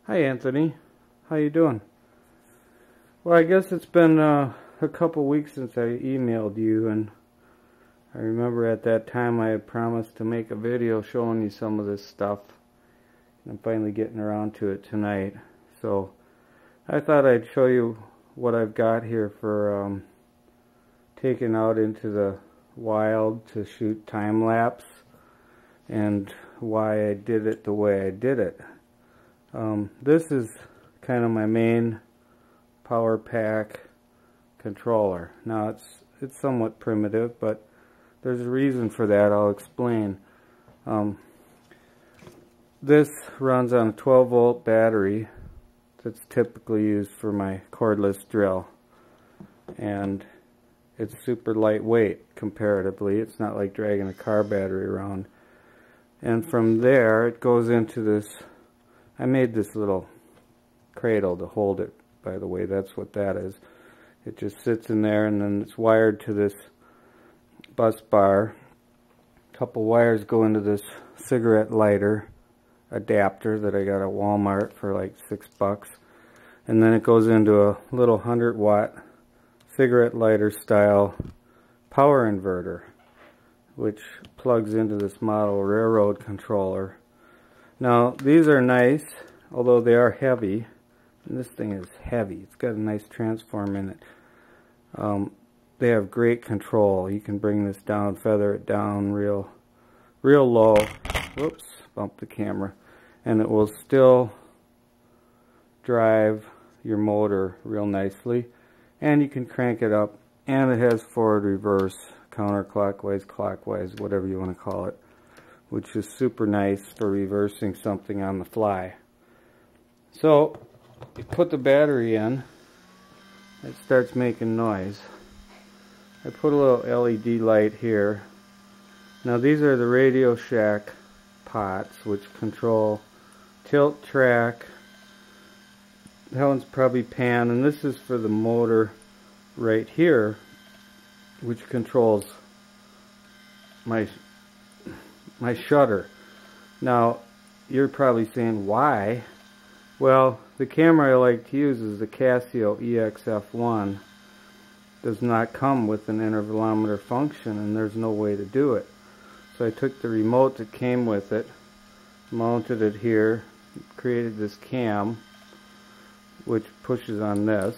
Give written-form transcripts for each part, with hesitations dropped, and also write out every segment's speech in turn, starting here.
Hi Anthony, how you doing? Well, I guess it's been a couple weeks since I emailed you, and I remember at that time I had promised to make a video showing you some of this stuff. I'm finally getting around to it tonight, so I thought I'd show you what I've got here for taking out into the wild to shoot time-lapse, and why I did it the way I did it. This is kind of my main power pack controller. Now it's somewhat primitive, but there's a reason for that. I'll explain. This runs on a 12-volt battery that's typically used for my cordless drill, and it's super lightweight comparatively. It's not like dragging a car battery around. And from there it goes into this, I made this little cradle to hold it, by the way. That's what that is. It just sits in there, and then it's wired to this bus bar. A couple wires go into this cigarette lighter adapter that I got at Walmart for like $6, and then it goes into a little 100-watt cigarette lighter style power inverter, which plugs into this model railroad controller. Now these are nice, although they are heavy, and this thing is heavy. It's got a nice transform in it. They have great control. You can bring this down, feather it down real low. Whoops, bumped the camera. And it will still drive your motor real nicely. And you can crank it up, and it has forward, reverse, counterclockwise, clockwise, whatever you want to call it, which is super nice for reversing something on the fly. So you put the battery in, it starts making noise. I put a little LED light here. Now these are the Radio Shack pots, which control tilt, track. That one's probably pan, and this is for the motor right here, which controls my shutter. Now you're probably saying why? Well, the camera I like to use is the Casio EXF1. Does not come with an intervalometer function, and there's no way to do it. So I took the remote that came with it, mounted it here, created this cam which pushes on this,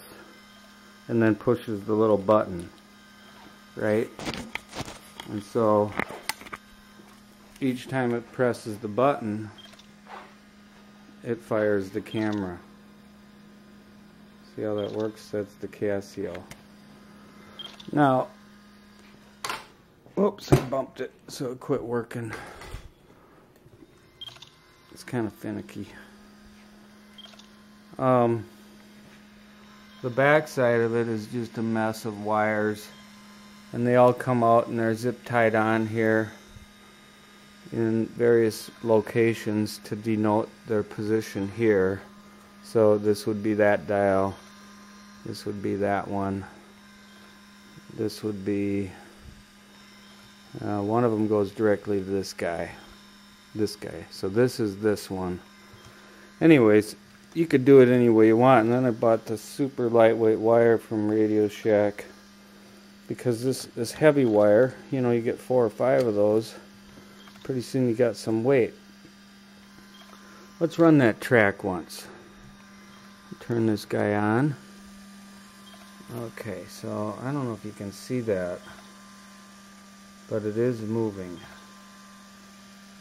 and then pushes the little button, right? And so each time it presses the button, it fires the camera. See how that works? That's the Casio. Now, whoops, I bumped it, so it quit working. It's kind of finicky. The back side of it is just a mess of wires, and they all come out and they're zip tied on here in various locations to denote their position here. So this would be that dial, this would be that one, this would be one of them goes directly to this guy, so this is this one. Anyways, you could do it any way you want. And then I bought the super lightweight wire from Radio Shack, because this heavy wire, you know, you get 4 or 5 of those, pretty soon you got some weight. Let's run that track once. Turn this guy on. Okay, so I don't know if you can see that, but it is moving.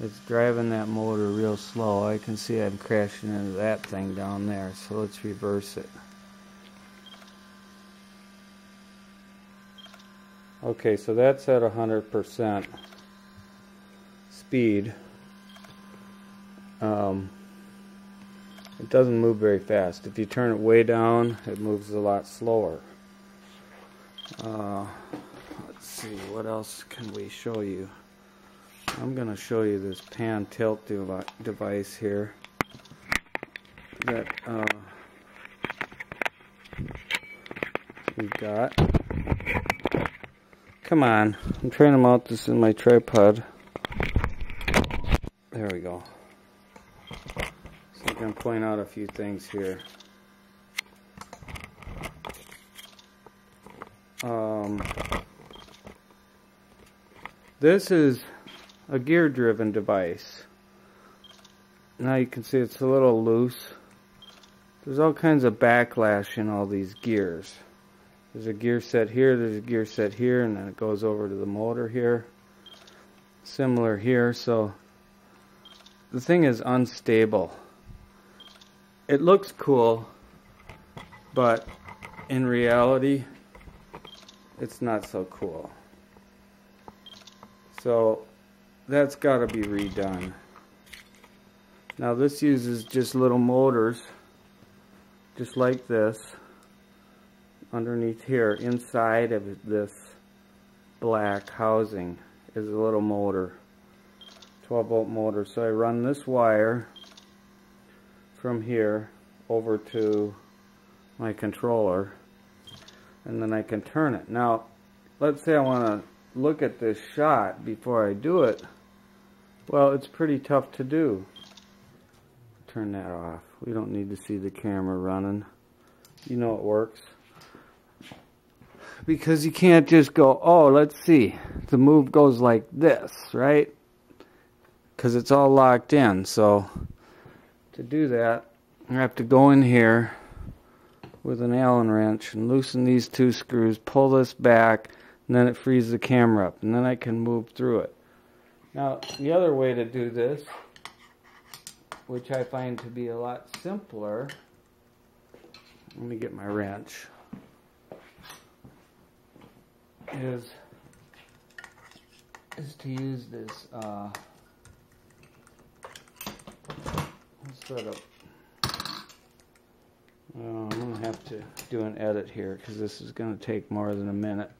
It's driving that motor real slow. I can see I'm crashing into that thing down there, so let's reverse it. Okay, so that's at 100% speed. It doesn't move very fast. If you turn it way down, it moves a lot slower. Let's see, what else can we show you? I'm going to show you this pan tilt device here that we've got. Come on, I'm trying to mount this in my tripod. There we go. So going to point out a few things here. This is a gear-driven device. Now you can see it's a little loose. There's all kinds of backlash in all these gears. There's a gear set here, there's a gear set here, and then it goes over to the motor here. Similar here, so the thing is unstable. It looks cool, but in reality, it's not so cool. So that's got to be redone. Now this uses just little motors, just like this. Underneath here, inside of this black housing, is a little motor, 12-volt motor. So I run this wire from here over to my controller, and then I can turn it. Now, let's say I want to look at this shot before I do it. Well, it's pretty tough to do. Turn that off. We don't need to see the camera running. You know it works. Because you can't just go, oh, let's see. The move goes like this, right? Because it's all locked in. So to do that, I have to go in here with an Allen wrench and loosen these two screws, pull this back, and then it frees the camera up, and then I can move through it. Now, the other way to do this, which I find to be a lot simpler, let me get my wrench, is to use this sort of, I'm going to have to do an edit here because this is going to take more than a minute.